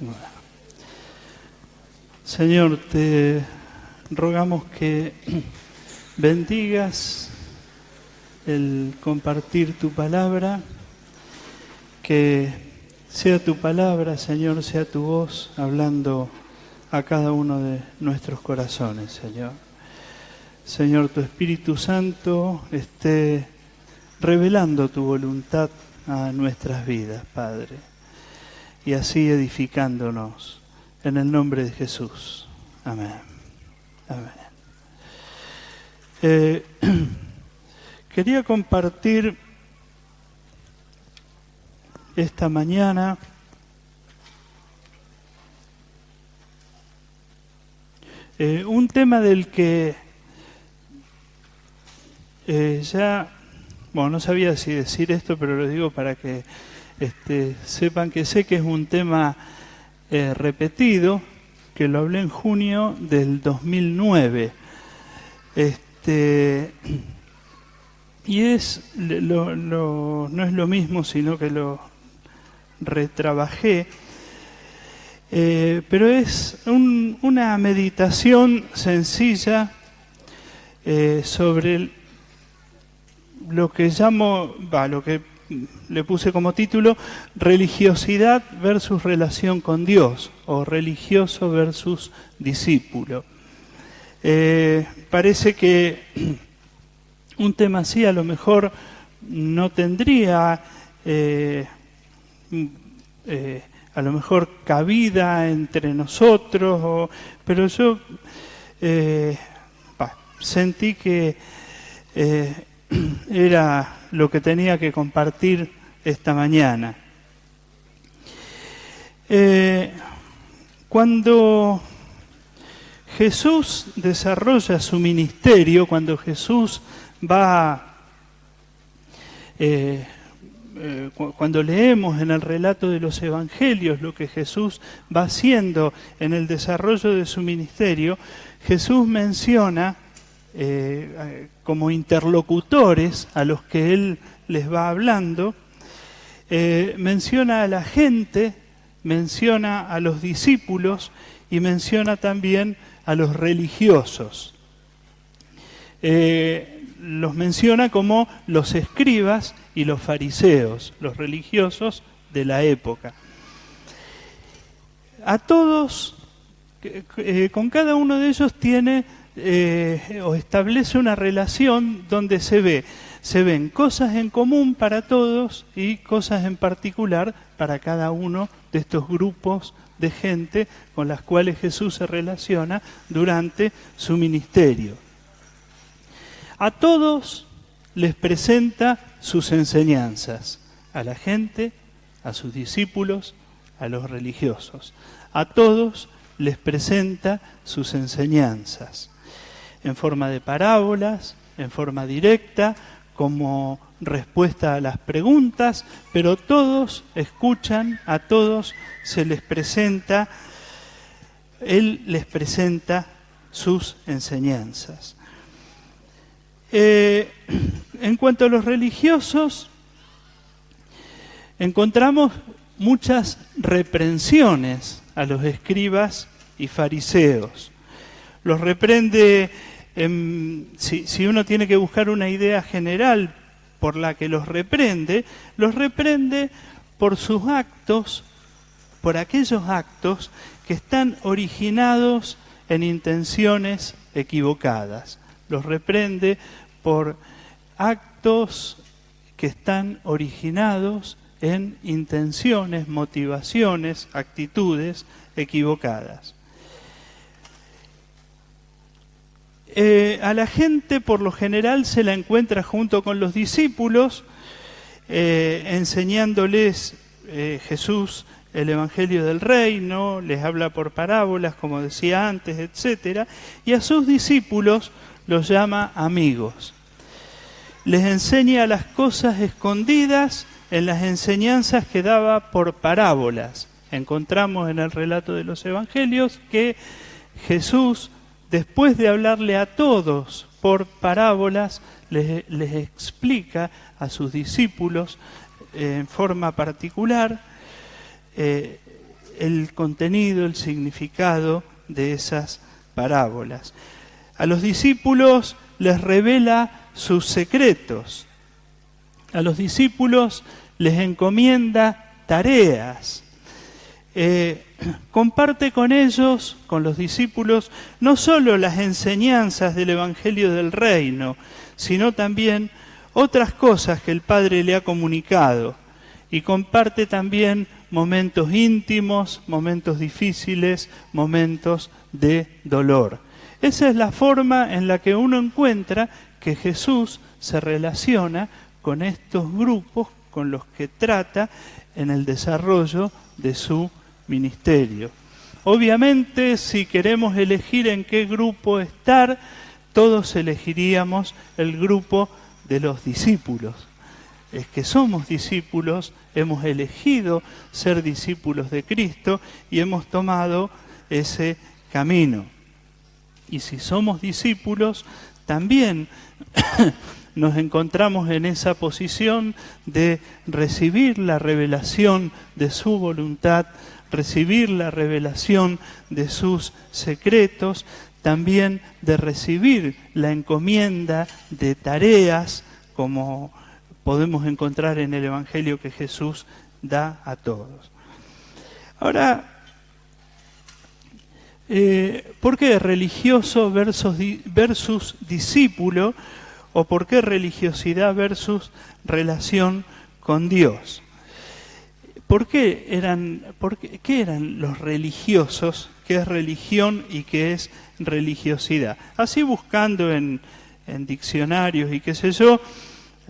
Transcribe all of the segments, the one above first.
Bueno. Señor, te rogamos que bendigas el compartir tu palabra, que sea tu palabra, Señor, sea tu voz hablando a cada uno de nuestros corazones, Señor. Señor, tu Espíritu Santo esté revelando tu voluntad a nuestras vidas, Padre, y así edificándonos en el nombre de Jesús. Amén. Amén. Quería compartir esta mañana un tema del que no sabía si decir esto, pero lo digo para que sepan que sé que es un tema repetido, que lo hablé en junio del 2009. Y no es lo mismo, sino que lo retrabajé, pero es una meditación sencilla sobre lo que lo que le puse como título, religiosidad versus relación con Dios, o religioso versus discípulo. Parece que un tema así a lo mejor no tendría a lo mejor cabida entre nosotros, pero yo sentí que era lo que tenía que compartir esta mañana. Cuando Jesús desarrolla su ministerio, cuando Jesús cuando leemos en el relato de los evangelios lo que Jesús va haciendo en el desarrollo de su ministerio, Jesús menciona como interlocutores a los que Él les va hablando, menciona a la gente, menciona a los discípulos y menciona también a los religiosos. Los menciona como los escribas y los fariseos, los religiosos de la época. A todos, con cada uno de ellos tiene o establece una relación donde se ven cosas en común para todos y cosas en particular para cada uno de estos grupos de gente con las cuales Jesús se relaciona durante su ministerio. A todos les presenta sus enseñanzas, a la gente, a sus discípulos, a los religiosos. A todos les presenta sus enseñanzas, en forma de parábolas, en forma directa, como respuesta a las preguntas, pero todos escuchan, a todos se les presenta, Él les presenta sus enseñanzas. En cuanto a los religiosos, encontramos muchas reprensiones a los escribas y fariseos. Los reprende, si uno tiene que buscar una idea general por la que los reprende por sus actos, por aquellos actos que están originados en intenciones equivocadas. Los reprende por actos que están originados en intenciones, motivaciones, actitudes equivocadas. A la gente por lo general se la encuentra junto con los discípulos, enseñándoles Jesús el Evangelio del Reino, les habla por parábolas, como decía antes, etc. Y a sus discípulos los llama amigos. Les enseña las cosas escondidas en las enseñanzas que daba por parábolas. Encontramos en el relato de los evangelios que Jesús, después de hablarle a todos por parábolas, les explica a sus discípulos en forma particular el contenido, el significado de esas parábolas. A los discípulos les revela sus secretos. A los discípulos les encomienda tareas. Comparte con ellos, con los discípulos, no solo las enseñanzas del Evangelio del Reino, sino también otras cosas que el Padre le ha comunicado. Y comparte también momentos íntimos, momentos difíciles, momentos de dolor. Esa es la forma en la que uno encuentra que Jesús se relaciona con estos grupos con los que trata en el desarrollo de su ministerio. Obviamente, si queremos elegir en qué grupo estar, todos elegiríamos el grupo de los discípulos. Es que somos discípulos, hemos elegido ser discípulos de Cristo y hemos tomado ese camino. Y si somos discípulos, también nos encontramos en esa posición de recibir la revelación de su voluntad, recibir la revelación de sus secretos, también de recibir la encomienda de tareas, como podemos encontrar en el Evangelio que Jesús da a todos. Ahora, ¿por qué religioso versus discípulo? ¿O por qué religiosidad versus relación con Dios? ¿Qué eran los religiosos? ¿Qué es religión y qué es religiosidad? Así buscando en diccionarios y qué sé yo,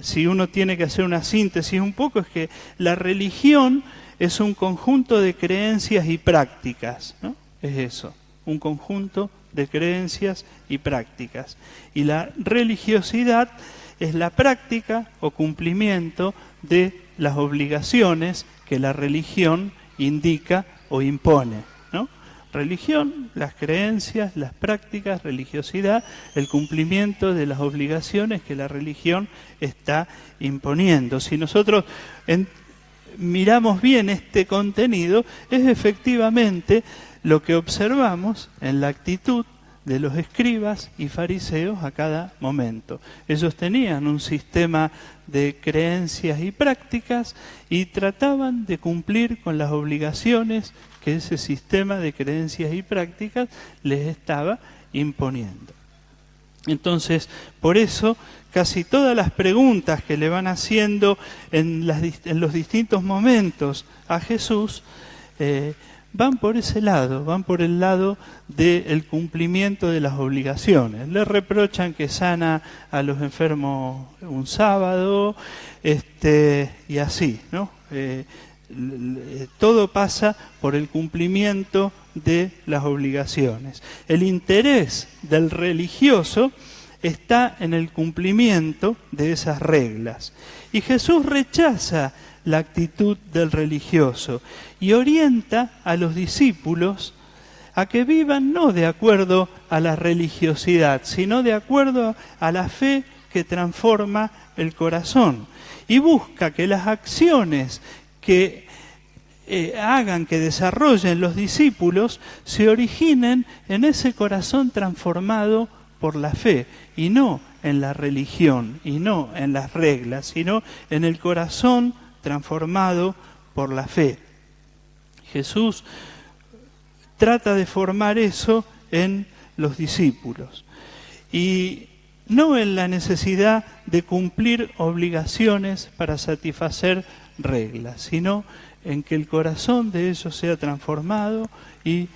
si uno tiene que hacer una síntesis un poco, es que la religión es un conjunto de creencias y prácticas, ¿no? Es eso, un conjunto de creencias y prácticas. Y la religiosidad es la práctica o cumplimiento de las obligaciones que la religión indica o impone, ¿no? Religión, las creencias, las prácticas, religiosidad, el cumplimiento de las obligaciones que la religión está imponiendo. Si nosotros miramos bien este contenido, es efectivamente lo que observamos en la actitud de los escribas y fariseos a cada momento. Ellos tenían un sistema de creencias y prácticas y trataban de cumplir con las obligaciones que ese sistema de creencias y prácticas les estaba imponiendo. Entonces, por eso, casi todas las preguntas que le van haciendo en los distintos momentos a Jesús, van por ese lado, van por el lado del cumplimiento de las obligaciones. Le reprochan que sana a los enfermos un sábado, y así, ¿no? Todo pasa por el cumplimiento de las obligaciones. El interés del religioso está en el cumplimiento de esas reglas. Y Jesús rechaza la actitud del religioso y orienta a los discípulos a que vivan no de acuerdo a la religiosidad, sino de acuerdo a la fe que transforma el corazón. Y busca que las acciones que hagan, que desarrollen los discípulos, se originen en ese corazón transformado por la fe, y no en la religión, y no en las reglas, sino en el corazón transformado por la fe. Jesús trata de formar eso en los discípulos, y no en la necesidad de cumplir obligaciones para satisfacer reglas, sino en que el corazón de ellos sea transformado y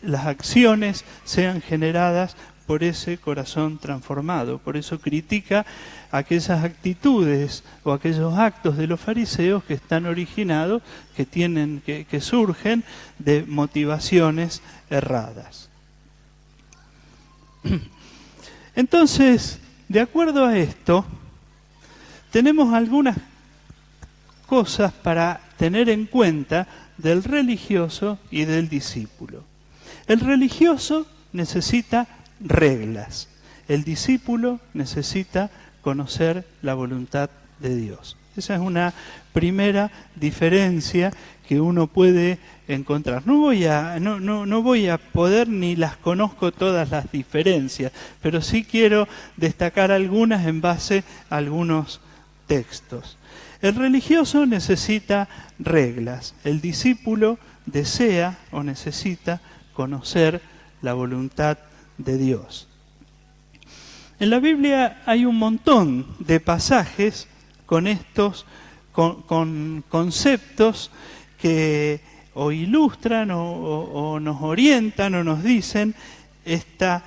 las acciones sean generadas por ese corazón transformado. Por eso critica aquellas actitudes o aquellos actos de los fariseos que están originados, que surgen de motivaciones erradas. Entonces, de acuerdo a esto, tenemos algunas cosas para tener en cuenta del religioso y del discípulo. El religioso necesita reglas. El discípulo necesita conocer la voluntad de Dios. Esa es una primera diferencia que uno puede encontrar. No voy a poder, ni las conozco todas las diferencias, pero sí quiero destacar algunas en base a algunos textos. El religioso necesita reglas. El discípulo desea o necesita conocer la voluntad de Dios. En la Biblia hay un montón de pasajes con estos con conceptos que o ilustran o nos orientan o nos dicen esto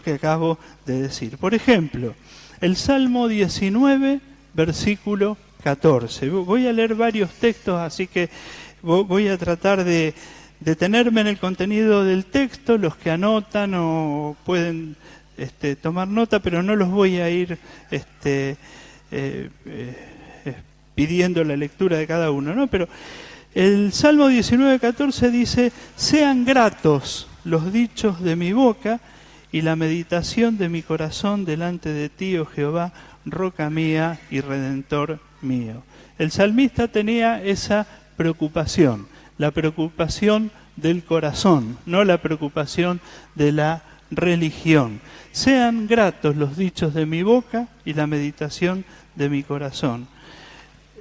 que acabo de decir. Por ejemplo, el Salmo 19, versículo 14. Voy a leer varios textos, así que voy a tratar de detenerme en el contenido del texto. Los que anotan o pueden tomar nota, pero no los voy a ir pidiendo la lectura de cada uno, ¿no? Pero el Salmo 19:14 dice: sean gratos los dichos de mi boca y la meditación de mi corazón delante de ti, oh Jehová, roca mía y redentor mío. El salmista tenía esa preocupación, la preocupación del corazón, no la preocupación de la religión. Sean gratos los dichos de mi boca y la meditación de mi corazón.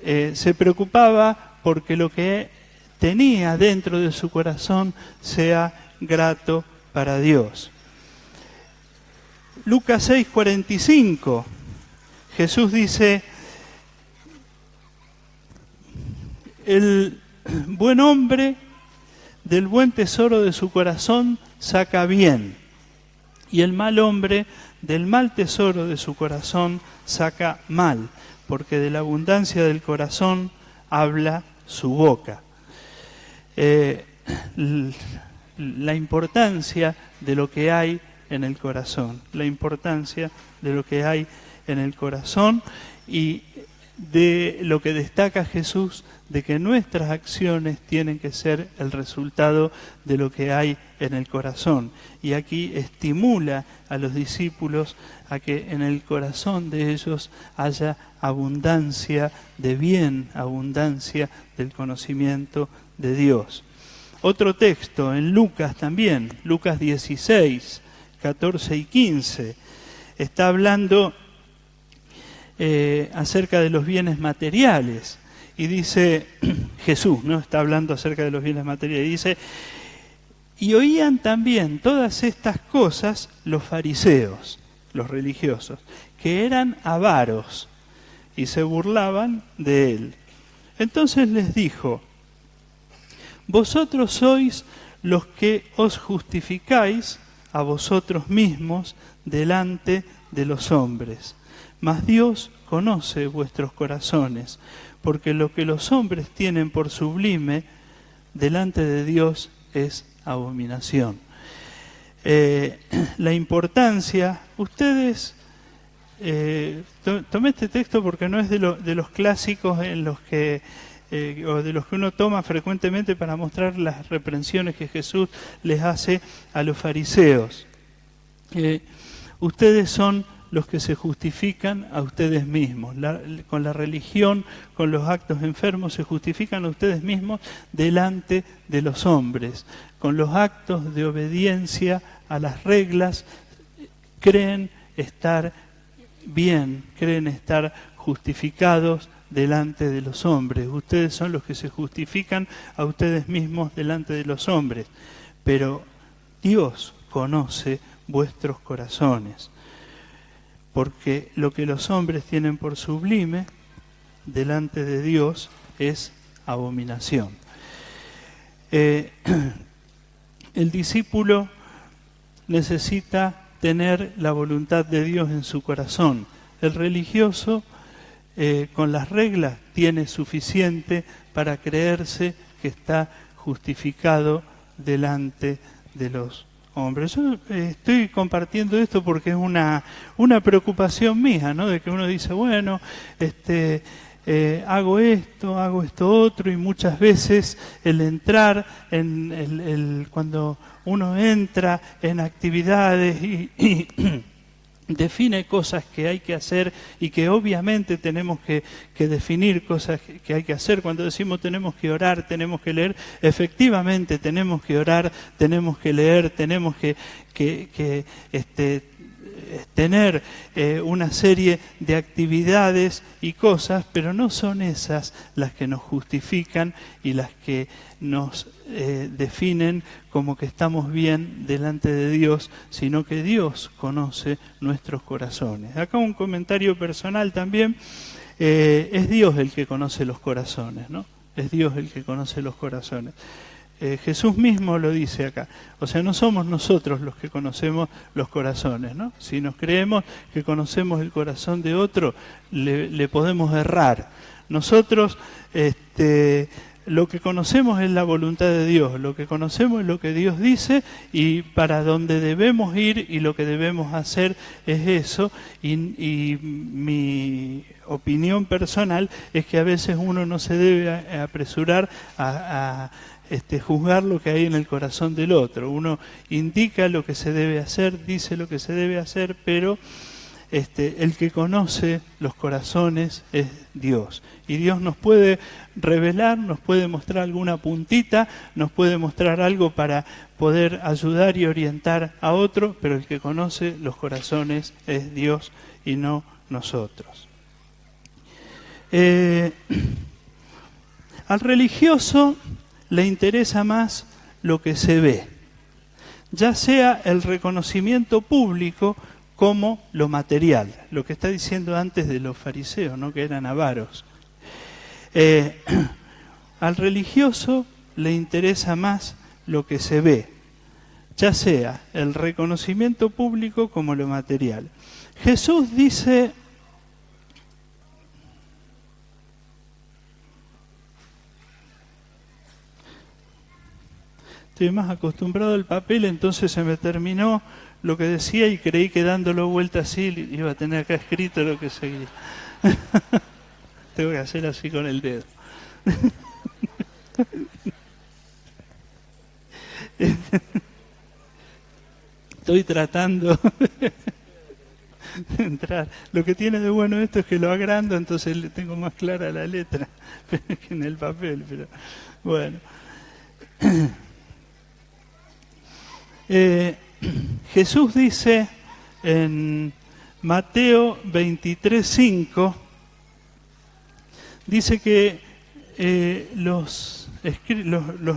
Se preocupaba porque lo que tenía dentro de su corazón sea grato para Dios. Lucas 6:45, Jesús dice: el buen hombre del buen tesoro de su corazón saca bien, y el mal hombre del mal tesoro de su corazón saca mal, porque de la abundancia del corazón habla su boca. La importancia de lo que hay en el corazón, la importancia de lo que hay en el corazón y de lo que destaca Jesús, de que nuestras acciones tienen que ser el resultado de lo que hay en el corazón. Y aquí estimula a los discípulos a que en el corazón de ellos haya abundancia de bien, abundancia del conocimiento de Dios. Otro texto en Lucas también, Lucas 16, 14 y 15, está hablando acerca de los bienes materiales. Y dice, Jesús, ¿no? Está hablando acerca de los bienes materiales. Y dice: y oían también todas estas cosas los fariseos, los religiosos, que eran avaros, y se burlaban de él. Entonces les dijo: vosotros sois los que os justificáis a vosotros mismos delante de los hombres, mas Dios conoce vuestros corazones, porque lo que los hombres tienen por sublime delante de Dios es abominación. La importancia, ustedes, tomé este texto porque no es de los clásicos en los que, o de los que uno toma frecuentemente para mostrar las reprensiones que Jesús les hace a los fariseos. Ustedes son los que se justifican a ustedes mismos. Con la religión, con los actos enfermos, se justifican a ustedes mismos delante de los hombres. Con los actos de obediencia a las reglas, creen estar bien, creen estar justificados delante de los hombres. Ustedes son los que se justifican a ustedes mismos delante de los hombres. Pero Dios conoce vuestros corazones, porque lo que los hombres tienen por sublime delante de Dios es abominación. El discípulo necesita tener la voluntad de Dios en su corazón. El religioso, con las reglas, tiene suficiente para creerse que está justificado delante de los hombres. Yo estoy compartiendo esto porque es una preocupación mía, ¿no? De que uno dice, bueno, hago esto otro, y muchas veces el entrar cuando uno entra en actividades define cosas que hay que hacer y que obviamente tenemos que definir cosas que hay que hacer. Cuando decimos tenemos que orar, tenemos que leer, efectivamente tenemos que orar, tenemos que leer, tenemos que tener una serie de actividades y cosas, pero no son esas las que nos justifican y las que nos definen como que estamos bien delante de Dios, sino que Dios conoce nuestros corazones. Acá un comentario personal también, es Dios el que conoce los corazones, ¿no? Es Dios el que conoce los corazones. Jesús mismo lo dice acá, o sea, no somos nosotros los que conocemos los corazones, ¿no? Si nos creemos que conocemos el corazón de otro, le podemos errar. Nosotros lo que conocemos es la voluntad de Dios, lo que conocemos es lo que Dios dice y para donde debemos ir y lo que debemos hacer es eso. Y mi opinión personal es que a veces uno no se debe apresurar a juzgar lo que hay en el corazón del otro. Uno indica lo que se debe hacer, dice lo que se debe hacer, pero el que conoce los corazones es Dios. Y Dios nos puede revelar, nos puede mostrar alguna puntita, nos puede mostrar algo para poder ayudar y orientar a otro, pero el que conoce los corazones es Dios y no nosotros. Al religioso le interesa más lo que se ve, ya sea el reconocimiento público como lo material, lo que está diciendo antes de los fariseos, ¿no? Que eran avaros. Al religioso le interesa más lo que se ve, ya sea el reconocimiento público como lo material. Jesús dice: estoy más acostumbrado al papel, entonces se me terminó lo que decía y creí que dándolo vuelta así iba a tener acá escrito lo que seguía. Tengo que hacer así con el dedo. Estoy tratando de entrar. Lo que tiene de bueno esto es que lo agrando, entonces le tengo más clara la letra que en el papel. Pero bueno. Jesús dice en Mateo 23:5, dice que los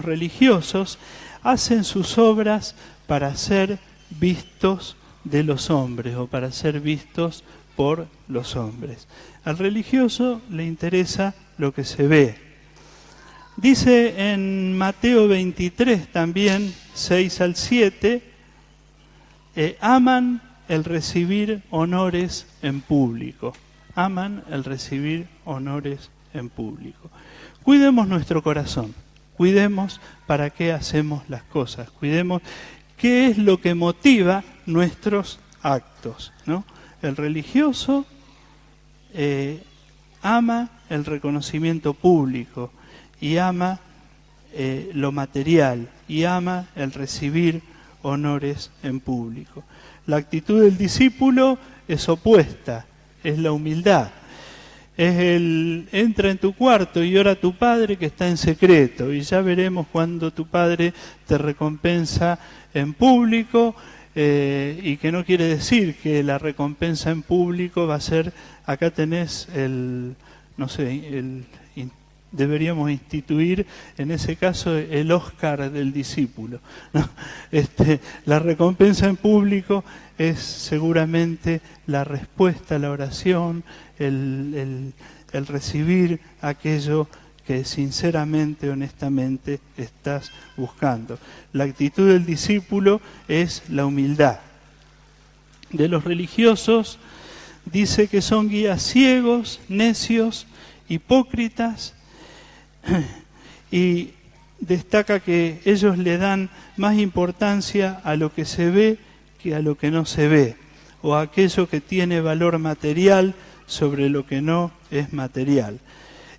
religiosos hacen sus obras para ser vistos de los hombres o para ser vistos por los hombres. Al religioso le interesa lo que se ve. Dice en Mateo 23 también, 6 al 7, aman el recibir honores en público. Aman el recibir honores en público. Cuidemos nuestro corazón, cuidemos para qué hacemos las cosas, cuidemos qué es lo que motiva nuestros actos, ¿no? El religioso ama el reconocimiento público y ama lo material y ama el recibir honores en público. La actitud del discípulo es opuesta, es la humildad. Es entra en tu cuarto y ora a tu Padre que está en secreto, y ya veremos cuando tu Padre te recompensa en público, y que no quiere decir que la recompensa en público va a ser, acá tenés deberíamos instituir en ese caso el Oscar del discípulo, ¿no? La recompensa en público es seguramente la respuesta a la oración, el recibir aquello que sinceramente, honestamente estás buscando. La actitud del discípulo es la humildad. De los religiosos dice que son guías ciegos, necios, hipócritas, y destaca que ellos le dan más importancia a lo que se ve que a lo que no se ve, o a aquello que tiene valor material sobre lo que no es material.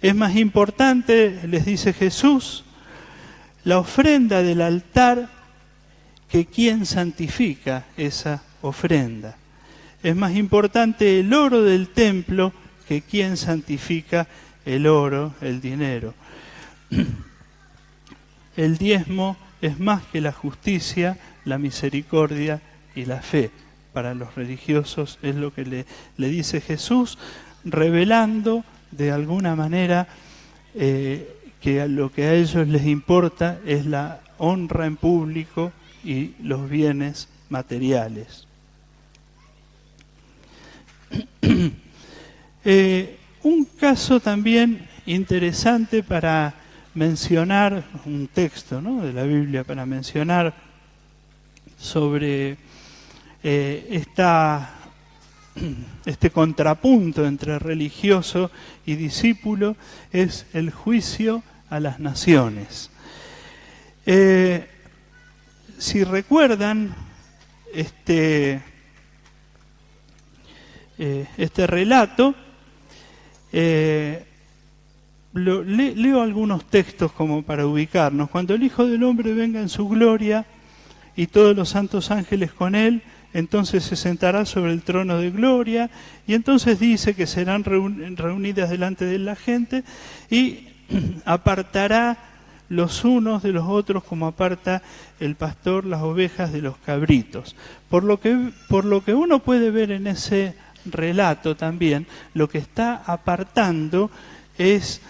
Es más importante, les dice Jesús, la ofrenda del altar que quien santifica esa ofrenda. es más importante el oro del templo que quien santifica el oro, el dinero. El diezmo es más que la justicia, la misericordia y la fe. Para los religiosos es lo que le dice Jesús, revelando de alguna manera que lo que a ellos les importa es la honra en público y los bienes materiales. Un caso también interesante para mencionar, un texto, ¿no?, de la Biblia para mencionar sobre este contrapunto entre religioso y discípulo, es el juicio a las naciones. Si recuerdan este relato, leo algunos textos como para ubicarnos. Cuando el Hijo del Hombre venga en su gloria y todos los santos ángeles con él, entonces se sentará sobre el trono de gloria, y entonces dice que serán reunidas delante de la gente y apartará los unos de los otros como aparta el pastor las ovejas de los cabritos. Por lo que uno puede ver en ese relato también, lo que está apartando es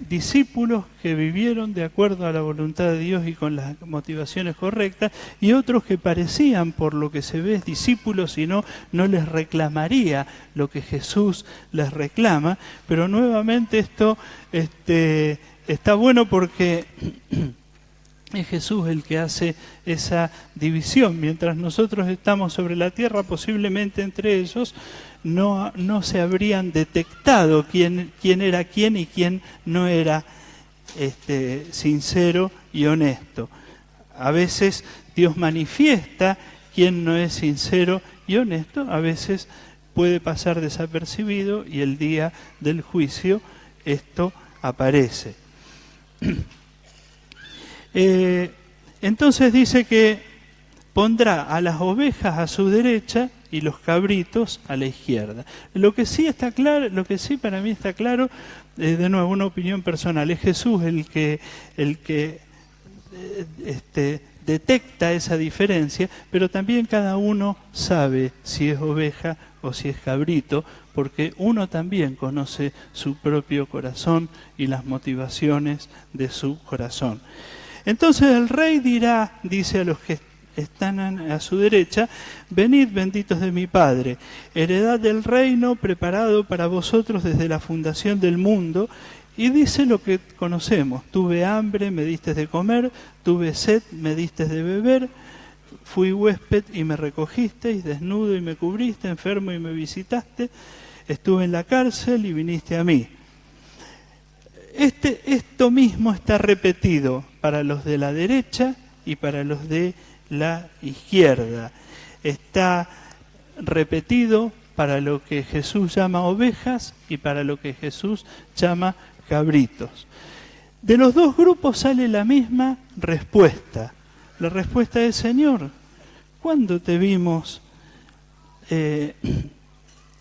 discípulos que vivieron de acuerdo a la voluntad de Dios y con las motivaciones correctas, y otros que parecían, por lo que se ve, discípulos y no les reclamaría lo que Jesús les reclama. Pero nuevamente esto está bueno porque es Jesús el que hace esa división. Mientras nosotros estamos sobre la tierra, posiblemente entre ellos no se habrían detectado quién era quién y quién no era sincero y honesto. A veces Dios manifiesta quién no es sincero y honesto, a veces puede pasar desapercibido y el día del juicio esto aparece. Entonces dice que pondrá a las ovejas a su derecha y los cabritos a la izquierda. Lo que sí para mí está claro, de nuevo una opinión personal, es Jesús el que detecta esa diferencia, pero también cada uno sabe si es oveja o si es cabrito, porque uno también conoce su propio corazón y las motivaciones de su corazón. Entonces el rey dice a los que están a su derecha: venid, benditos de mi Padre, heredad del reino preparado para vosotros desde la fundación del mundo. Y dice lo que conocemos: tuve hambre, me diste de comer; tuve sed, me diste de beber; fui huésped y me recogisteis; desnudo y me cubriste; enfermo y me visitaste; estuve en la cárcel y viniste a mí. Esto mismo está repetido para los de la derecha y para los de la izquierda. Está repetido para lo que Jesús llama ovejas y para lo que Jesús llama cabritos. De los dos grupos sale la misma respuesta. La respuesta es: Señor, ¿cuándo te vimos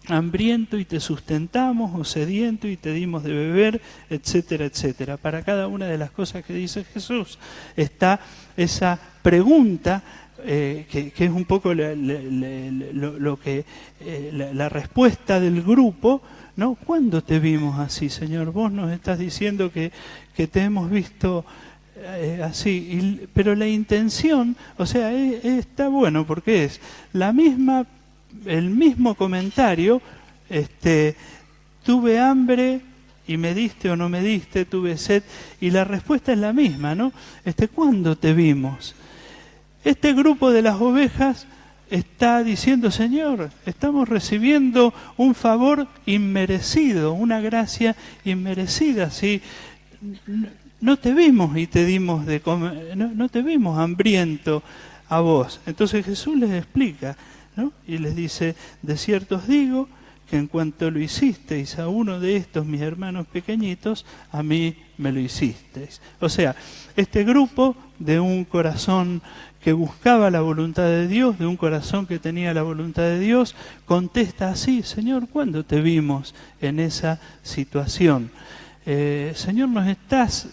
hambriento y te sustentamos, o sediento y te dimos de beber, etcétera, etcétera? Para cada una de las cosas que dice Jesús está esa pregunta que es un poco la respuesta del grupo, ¿no? ¿Cuándo te vimos así, Señor? Vos nos estás diciendo que te hemos visto así, pero la intención, o sea, está bueno porque es el mismo comentario. Tuve hambre y me diste o no me diste; tuve sed, y la respuesta es la misma, ¿no? ¿Cuándo te vimos? Este grupo de las ovejas está diciendo: Señor, estamos recibiendo un favor inmerecido, una gracia inmerecida, ¿sí? No te vimos y te dimos de comer, no te vimos hambriento a vos. Entonces Jesús les explica, ¿no? Y les dice: de cierto os digo que en cuanto lo hicisteis a uno de estos mis hermanos pequeñitos, a mí me lo hicisteis. O sea, este grupo de un corazón que buscaba la voluntad de Dios, de un corazón que tenía la voluntad de Dios, contesta así: Señor, ¿cuándo te vimos en esa situación? Señor, nos estás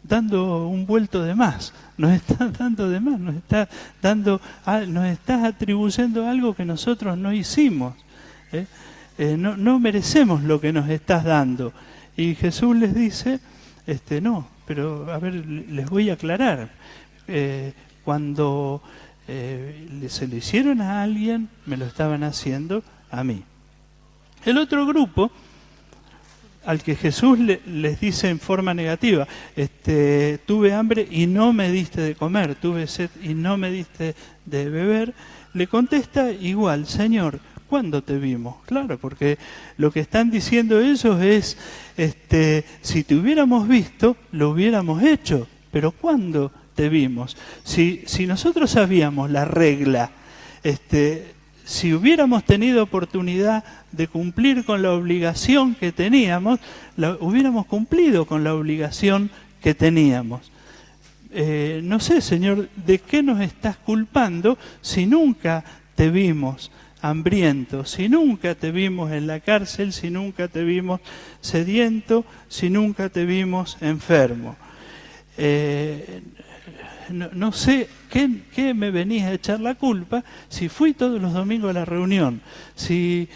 dando un vuelto de más, nos estás dando de más, nos estás atribuyendo algo que nosotros no hicimos. No merecemos lo que nos estás dando. Y Jesús les dice, no, pero a ver, les voy a aclarar. Cuando se lo hicieron a alguien, me lo estaban haciendo a mí. El otro grupo, al que Jesús les dice en forma negativa, tuve hambre y no me diste de comer, tuve sed y no me diste de beber, le contesta igual: Señor, ¿cuándo te vimos? Claro, porque lo que están diciendo ellos es, si te hubiéramos visto, lo hubiéramos hecho, pero ¿cuándo te vimos? Si nosotros sabíamos la regla, si hubiéramos tenido oportunidad de cumplir con la obligación que teníamos, hubiéramos cumplido con la obligación que teníamos. No sé, Señor, ¿de qué nos estás culpando si nunca te vimos hambriento, si nunca te vimos en la cárcel, si nunca te vimos sediento, si nunca te vimos enfermo? No sé qué me venís a echar la culpa si fui todos los domingos a la reunión, si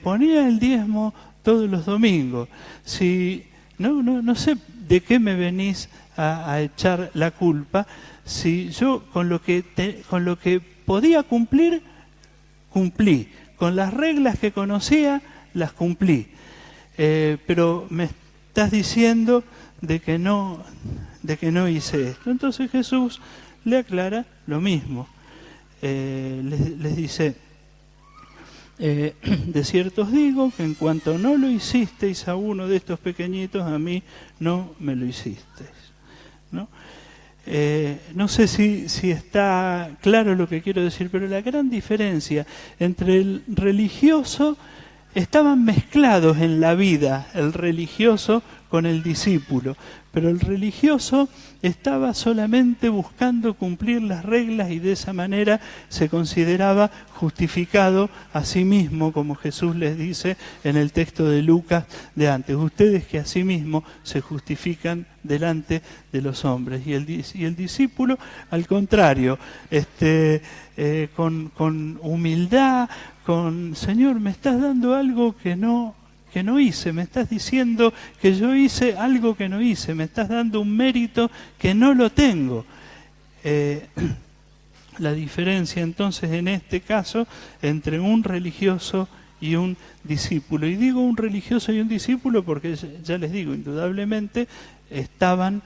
ponía el diezmo todos los domingos, si no sé de qué me venís a echar la culpa, si yo con lo que podía cumplir, cumplí, con las reglas que conocía, las cumplí, pero me estás diciendo de que no hice esto. Entonces Jesús le aclara lo mismo. Les dice, de cierto os digo que en cuanto no lo hicisteis a uno de estos pequeñitos, a mí no me lo hicisteis. ¿No? No sé si está claro lo que quiero decir, pero la gran diferencia entre el religioso, estaban mezclados en la vida el religioso con el discípulo, pero el religioso estaba solamente buscando cumplir las reglas y de esa manera se consideraba justificado a sí mismo, como Jesús les dice en el texto de Lucas de antes: ustedes que a sí mismos se justifican delante de los hombres. Y el discípulo, al contrario, con humildad, Señor, me estás dando algo que no hice, me estás diciendo que yo hice algo que no hice, me estás dando un mérito que no lo tengo. La diferencia entonces en este caso entre un religioso y un discípulo. Y digo un religioso y un discípulo porque ya les digo, indudablemente estaban,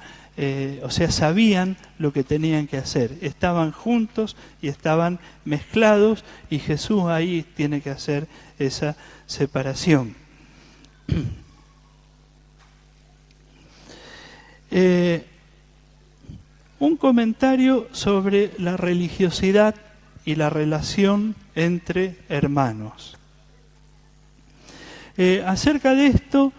sabían lo que tenían que hacer. Estaban juntos y estaban mezclados, y Jesús ahí tiene que hacer esa separación. Un comentario sobre la religiosidad y la relación entre hermanos. Acerca de esto,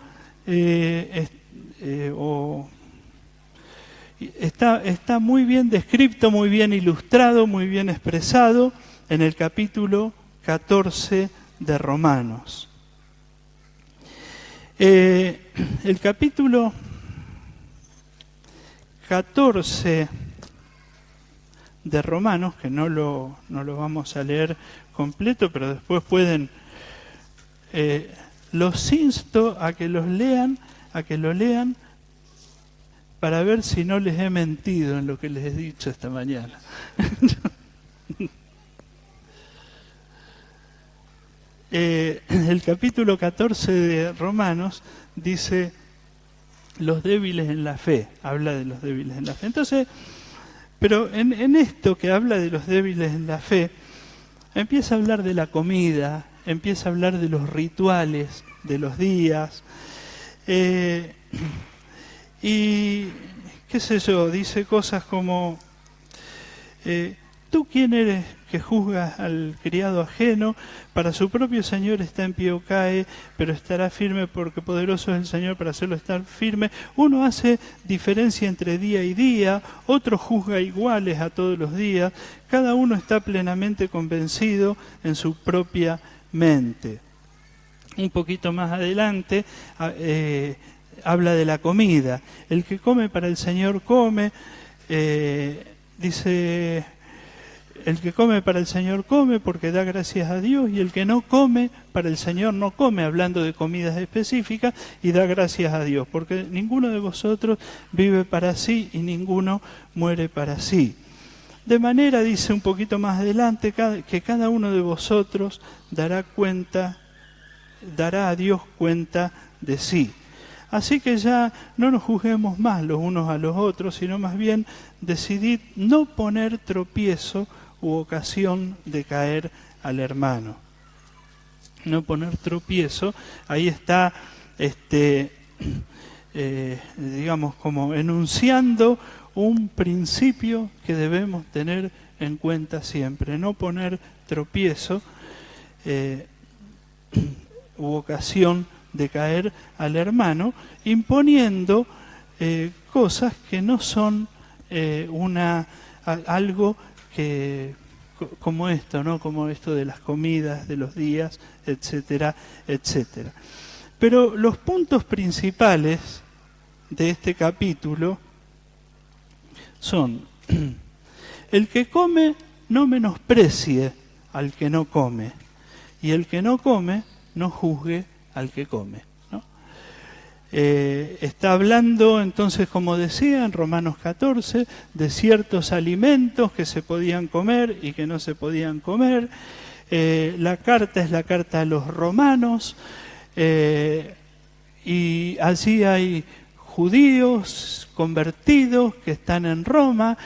está muy bien descrito, muy bien ilustrado, muy bien expresado en el capítulo 14 de Romanos. El capítulo 14 de Romanos, que no lo vamos a leer completo, pero después pueden, los insto a que lo lean para ver si no les he mentido en lo que les he dicho esta mañana. El capítulo 14 de Romanos dice los débiles en la fe, habla de los débiles en la fe. Entonces, pero en esto que habla de los débiles en la fe, empieza a hablar de la comida, empieza a hablar de los rituales de los días, y qué sé yo, dice cosas como, ¿tú quién eres que juzga al criado ajeno, para su propio Señor está en pie o cae, pero estará firme porque poderoso es el Señor para hacerlo estar firme. Uno hace diferencia entre día y día, otro juzga iguales a todos los días, cada uno está plenamente convencido en su propia mente. Un poquito más adelante habla de la comida. El que come para el Señor come, dice, el que come para el Señor come porque da gracias a Dios, y el que no come para el Señor no come, hablando de comidas específicas, y da gracias a Dios, porque ninguno de vosotros vive para sí y ninguno muere para sí. De manera, dice un poquito más adelante, que cada uno de vosotros dará a Dios cuenta de sí. Así que ya no nos juzguemos más los unos a los otros, sino más bien decidid no poner tropiezo u ocasión de caer al hermano. No poner tropiezo, ahí está, digamos, como enunciando un principio que debemos tener en cuenta siempre. No poner tropiezo u ocasión de caer al hermano, imponiendo cosas que no son algo que como esto, ¿no? Como esto de las comidas, de los días, etcétera, etcétera. Pero los puntos principales de este capítulo son: el que come no menosprecie al que no come, y el que no come no juzgue al que come, ¿no? Está hablando entonces, como decía en Romanos 14, de ciertos alimentos que se podían comer y que no se podían comer. La carta es la carta a los romanos, y allí hay judíos convertidos que están en Roma.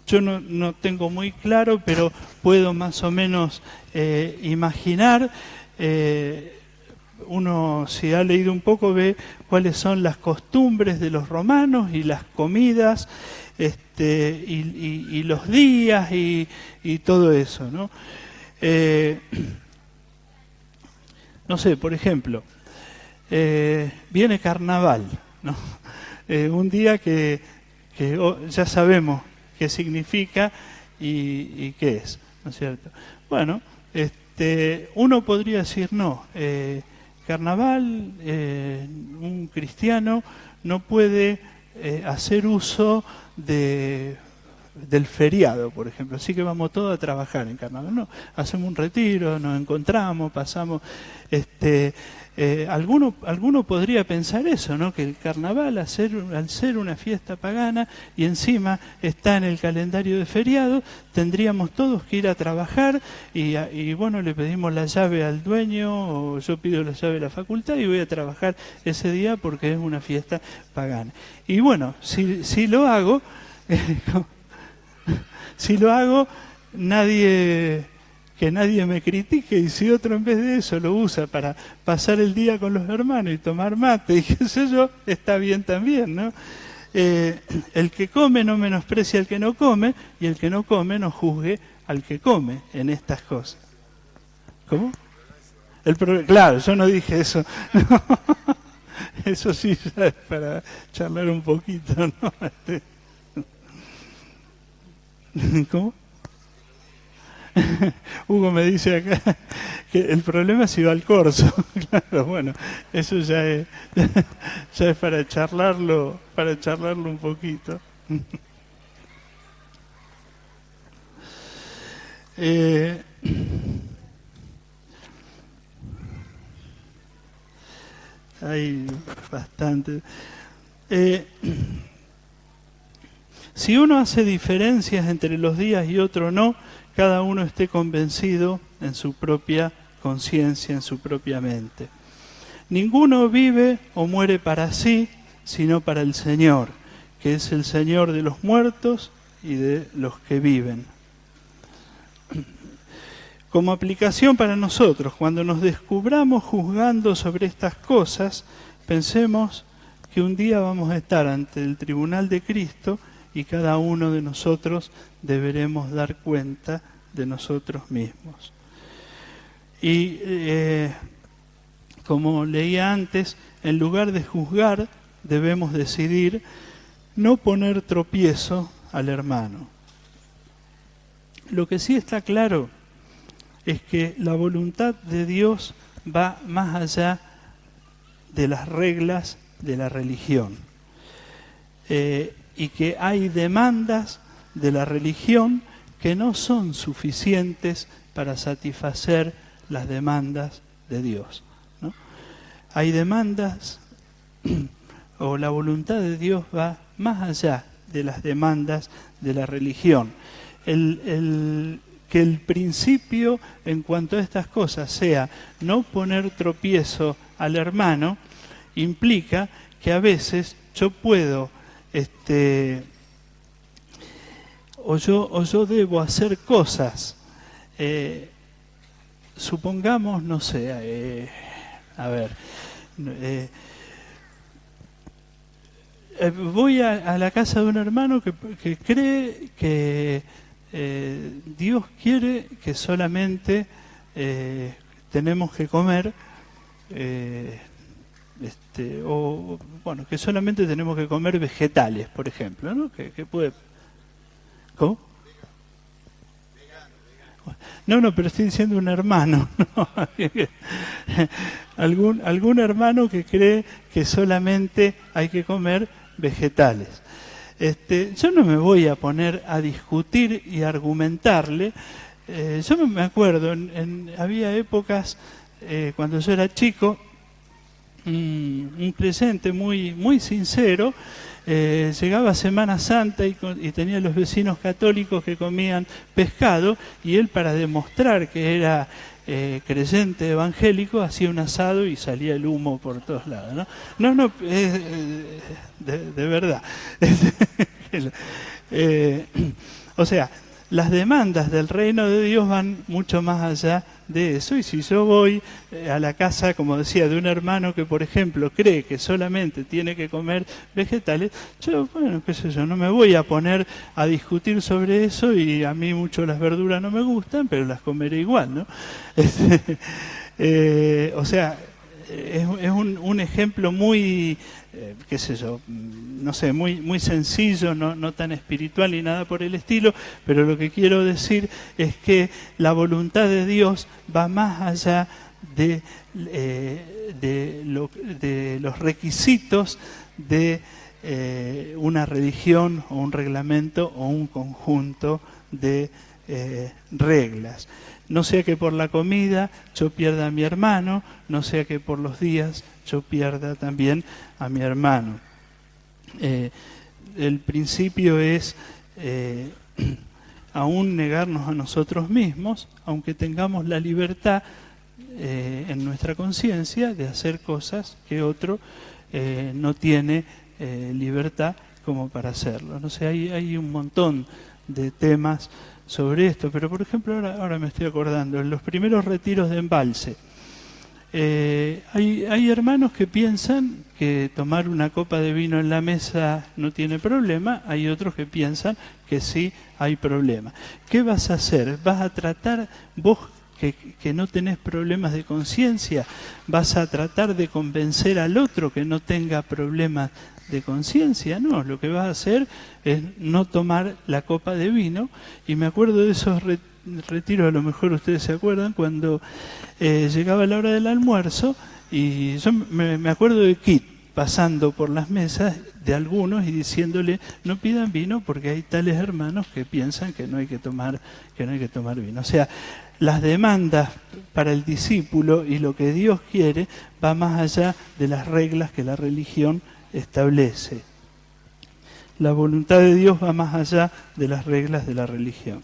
Yo no tengo muy claro, pero puedo más o menos imaginar. Uno, si ha leído un poco, ve cuáles son las costumbres de los romanos y las comidas, y los días y todo eso, ¿no? No sé, por ejemplo, viene carnaval, ¿no? Un día que ya sabemos qué significa y qué es, ¿no es cierto? Bueno, uno podría decir no, carnaval, un cristiano no puede hacer uso del feriado, por ejemplo, así que vamos todos a trabajar en carnaval. No, hacemos un retiro, nos encontramos, pasamos, alguno podría pensar eso, ¿no? Que el carnaval, al ser una fiesta pagana y encima está en el calendario de feriado, tendríamos todos que ir a trabajar y bueno, le pedimos la llave al dueño, o yo pido la llave de la facultad y voy a trabajar ese día porque es una fiesta pagana. Y bueno, si lo hago, que nadie me critique, y si otro en vez de eso lo usa para pasar el día con los hermanos y tomar mate y qué sé yo, está bien también, ¿no? El que come no menosprecia al que no come, y el que no come no juzgue al que come en estas cosas. ¿Cómo? Claro, yo no dije eso. No, eso sí ya es para charlar un poquito, ¿no? ¿Cómo? Hugo me dice acá que el problema es si va al corso. Claro, bueno, eso ya es para charlarlo un poquito. Hay bastante. Si uno hace diferencias entre los días y otro no, cada uno esté convencido en su propia conciencia, en su propia mente. Ninguno vive o muere para sí, sino para el Señor, que es el Señor de los muertos y de los que viven. Como aplicación para nosotros, cuando nos descubramos juzgando sobre estas cosas, pensemos que un día vamos a estar ante el tribunal de Cristo y cada uno de nosotros deberemos dar cuenta de nosotros mismos. Y como leía antes, en lugar de juzgar, debemos decidir no poner tropiezo al hermano. Lo que sí está claro es que la voluntad de Dios va más allá de las reglas de la religión. Y que hay demandas de la religión que no son suficientes para satisfacer las demandas de Dios, ¿no? Hay demandas, o la voluntad de Dios va más allá de las demandas de la religión. Que el principio en cuanto a estas cosas sea no poner tropiezo al hermano, implica que a veces yo puedo, o yo debo hacer cosas, supongamos, no sé, voy a la casa de un hermano que cree que Dios quiere que solamente tenemos que comer, que solamente tenemos que comer vegetales, por ejemplo, ¿no? Que puede... ¿Cómo? No, pero estoy diciendo un hermano, ¿no? algún hermano que cree que solamente hay que comer vegetales. Yo no me voy a poner a discutir y argumentarle. Yo me acuerdo, había épocas, cuando yo era chico, un creyente muy sincero, llegaba Semana Santa y tenía los vecinos católicos que comían pescado, y él, para demostrar que era creyente evangélico, hacía un asado y salía el humo por todos lados, ¿no? De verdad. O sea, las demandas del reino de Dios van mucho más allá de eso, y si yo voy a la casa, como decía, de un hermano que, por ejemplo, cree que solamente tiene que comer vegetales, yo, no me voy a poner a discutir sobre eso, y a mí mucho las verduras no me gustan, pero las comeré igual, ¿no? O sea, es un ejemplo muy, muy sencillo, no tan espiritual ni nada por el estilo, pero lo que quiero decir es que la voluntad de Dios va más allá de los requisitos de una religión o un reglamento o un conjunto de reglas. No sea que por la comida yo pierda a mi hermano, no sea que por los días yo pierda también a mi hermano. El principio es aún negarnos a nosotros mismos, aunque tengamos la libertad en nuestra conciencia de hacer cosas que otro no tiene libertad como para hacerlo. No sé, hay un montón de temas sobre esto, pero por ejemplo ahora me estoy acordando, en los primeros retiros de embalse, hay hermanos que piensan que tomar una copa de vino en la mesa no tiene problema, hay otros que piensan que sí hay problema. ¿Qué vas a hacer? ¿Vas a tratar, vos que no tenés problemas de conciencia, vas a tratar de convencer al otro que no tenga problemas de conciencia? No, lo que vas a hacer es no tomar la copa de vino. Y me acuerdo de esos retiros, a lo mejor ustedes se acuerdan, cuando llegaba la hora del almuerzo, y yo me acuerdo de Kit pasando por las mesas de algunos y diciéndole: no pidan vino porque hay tales hermanos que piensan que no hay que tomar vino. O sea, las demandas para el discípulo y lo que Dios quiere va más allá de las reglas que la religión establece. La voluntad de Dios va más allá de las reglas de la religión.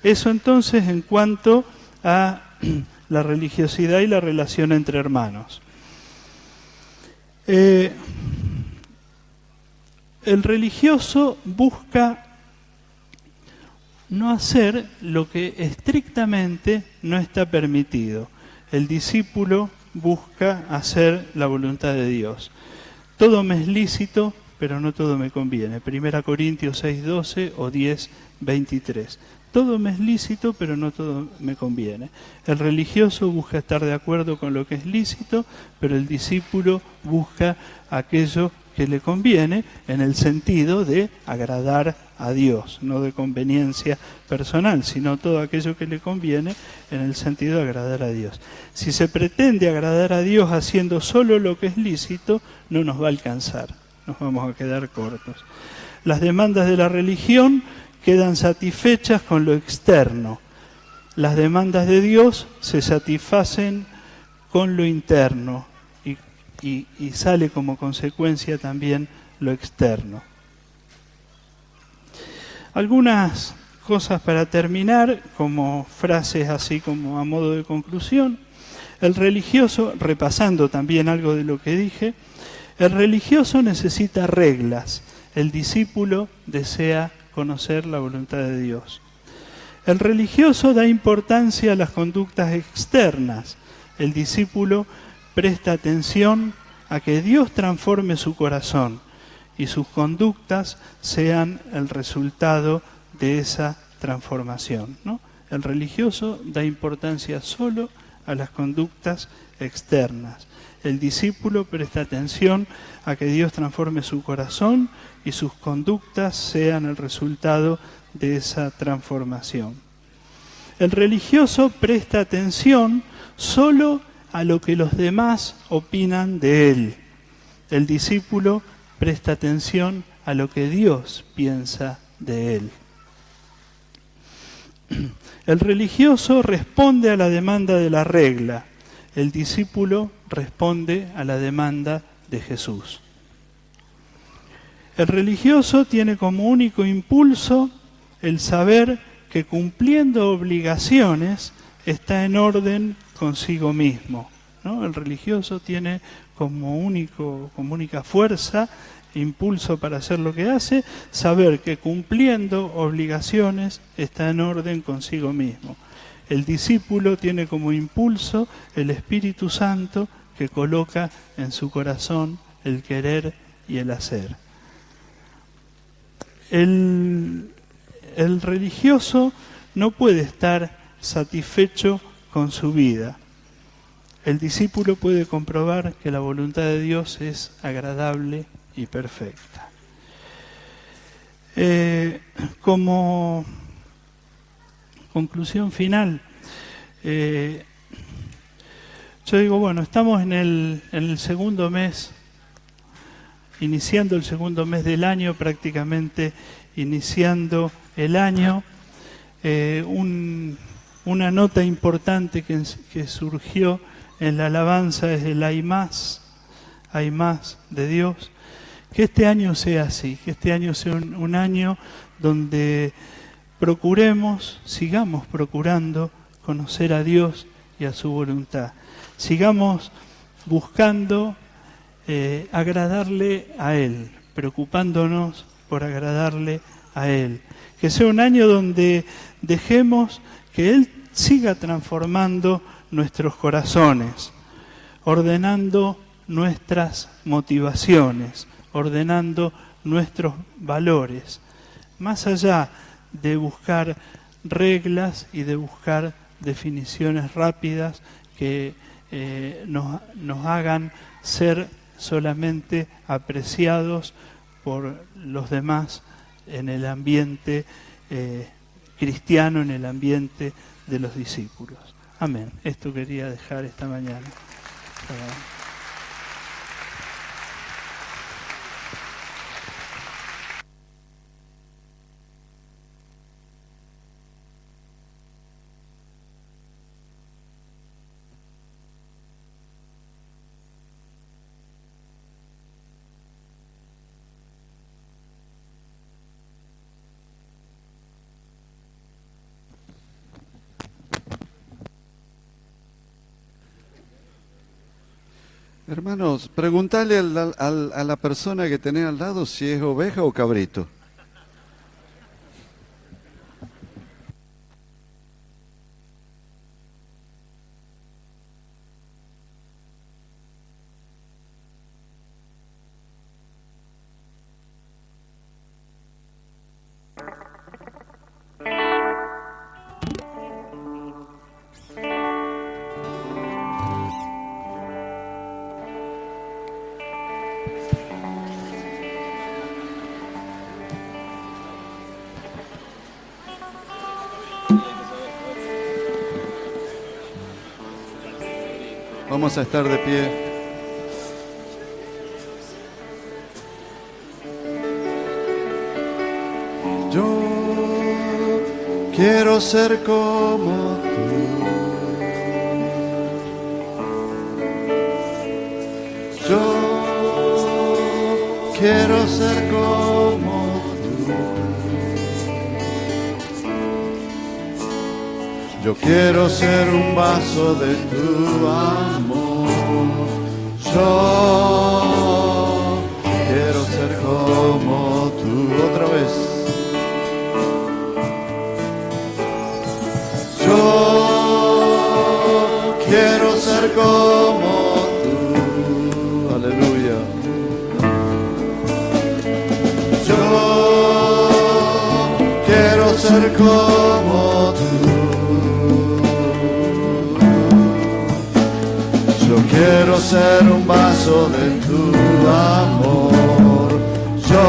Eso entonces en cuanto a la religiosidad y la relación entre hermanos. El religioso busca no hacer lo que estrictamente no está permitido. El discípulo busca hacer la voluntad de Dios. Todo me es lícito, pero no todo me conviene. 1 Corintios 6:12 o 10:23. todo me es lícito, pero no todo me conviene. El religioso busca estar de acuerdo con lo que es lícito, pero el discípulo busca aquello que le conviene en el sentido de agradar a Dios, no de conveniencia personal, sino todo aquello que le conviene en el sentido de agradar a Dios. Si se pretende agradar a Dios haciendo solo lo que es lícito, no nos va a alcanzar, nos vamos a quedar cortos. Las demandas de la religión quedan satisfechas con lo externo. Las demandas de Dios se satisfacen con lo interno y sale como consecuencia también lo externo. Algunas cosas para terminar, como frases así como a modo de conclusión. El religioso, repasando también algo de lo que dije, el religioso necesita reglas, el discípulo desea conocer la voluntad de Dios. El religioso da importancia a las conductas externas, el discípulo presta atención a que Dios transforme su corazón y sus conductas sean el resultado de esa transformación, ¿no? El religioso da importancia solo a las conductas externas. El discípulo presta atención a que Dios transforme su corazón y sus conductas sean el resultado de esa transformación. El religioso presta atención solo a lo que los demás opinan de él. El discípulo presta atención a lo que Dios piensa de él. El religioso responde a la demanda de la regla. El discípulo responde a la demanda de Jesús. El religioso tiene como único impulso el saber que cumpliendo obligaciones está en orden consigo mismo, ¿no? El religioso tiene como única fuerza, impulso para hacer lo que hace, saber que cumpliendo obligaciones está en orden consigo mismo. El discípulo tiene como impulso el Espíritu Santo que coloca en su corazón el querer y el hacer. El religioso no puede estar satisfecho con su vida. El discípulo puede comprobar que la voluntad de Dios es agradable y perfecta. Como conclusión final, yo digo, bueno, estamos en el segundo mes, iniciando el segundo mes del año, prácticamente iniciando el año. Una nota importante que surgió en la alabanza es el hay más de Dios. Que este año sea así, que este año sea un año donde sigamos procurando conocer a Dios y a su voluntad. Sigamos buscando agradarle a Él, preocupándonos por agradarle a Él. Que sea un año donde dejemos que Él siga transformando nuestros corazones, ordenando nuestras motivaciones, ordenando nuestros valores, más allá de buscar reglas y de buscar definiciones rápidas que nos hagan ser solamente apreciados por los demás en el ambiente cristiano, en el ambiente de los discípulos. Amén. Esto quería dejar esta mañana. Hermanos, preguntale a la persona que tenés al lado si es oveja o cabrito. Vamos a estar de pie. Yo quiero ser como tú. Yo quiero ser como tú. Yo quiero ser un vaso de tu amor. Yo quiero ser como tú. Otra vez. Yo quiero ser como tú. Aleluya. Yo quiero ser como tú. Yo quiero ser un vaso de tu amor. Yo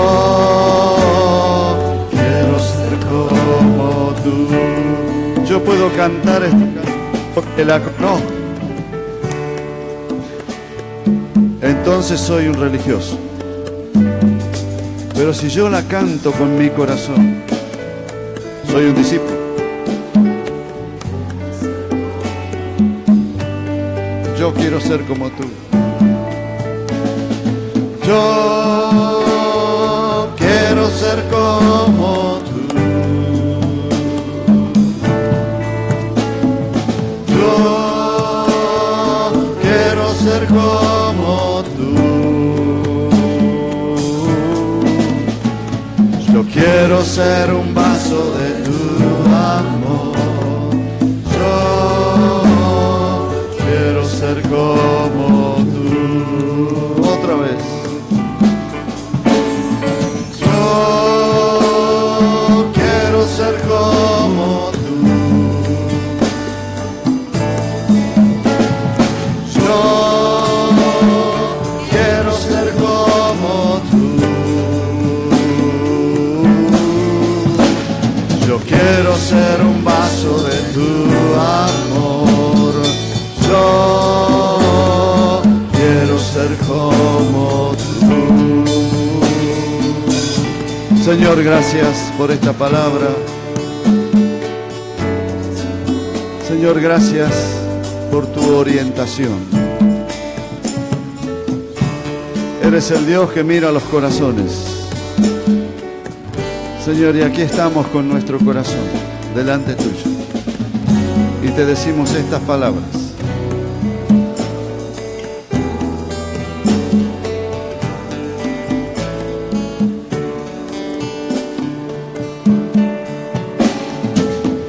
quiero ser como tú. Yo puedo cantar esta canción porque la conozco. Entonces soy un religioso. Pero si yo la canto con mi corazón, soy un discípulo. Yo quiero ser como tú. Yo quiero ser como tú. Yo quiero ser como tú. Yo quiero ser un vaso de tu amor. Yo quiero ser como tú. Otra vez. Yo quiero ser como tú. Yo quiero ser como tú. Yo quiero ser un vaso de tu amor. Yo quiero ser como tú. Señor, gracias por esta palabra. Señor, gracias por tu orientación. Eres el Dios que mira los corazones. Señor, y aquí estamos con nuestro corazón delante tuyo. Y te decimos estas palabras.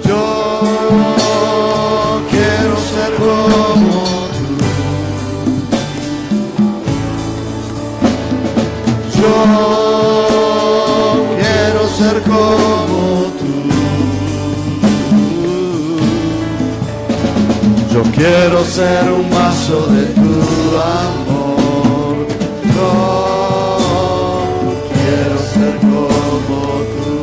Yo quiero ser como tú. Yo quiero ser como tú. Yo quiero ser un vaso de tu amor. Yo quiero ser como tú.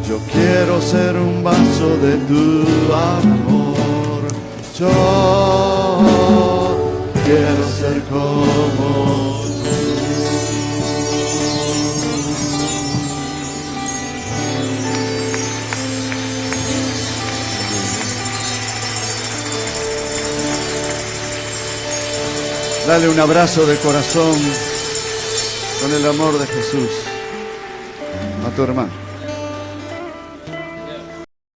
Yo quiero ser un vaso de tu amor. Yo quiero ser como tú. Dale un abrazo de corazón con el amor de Jesús a tu hermano.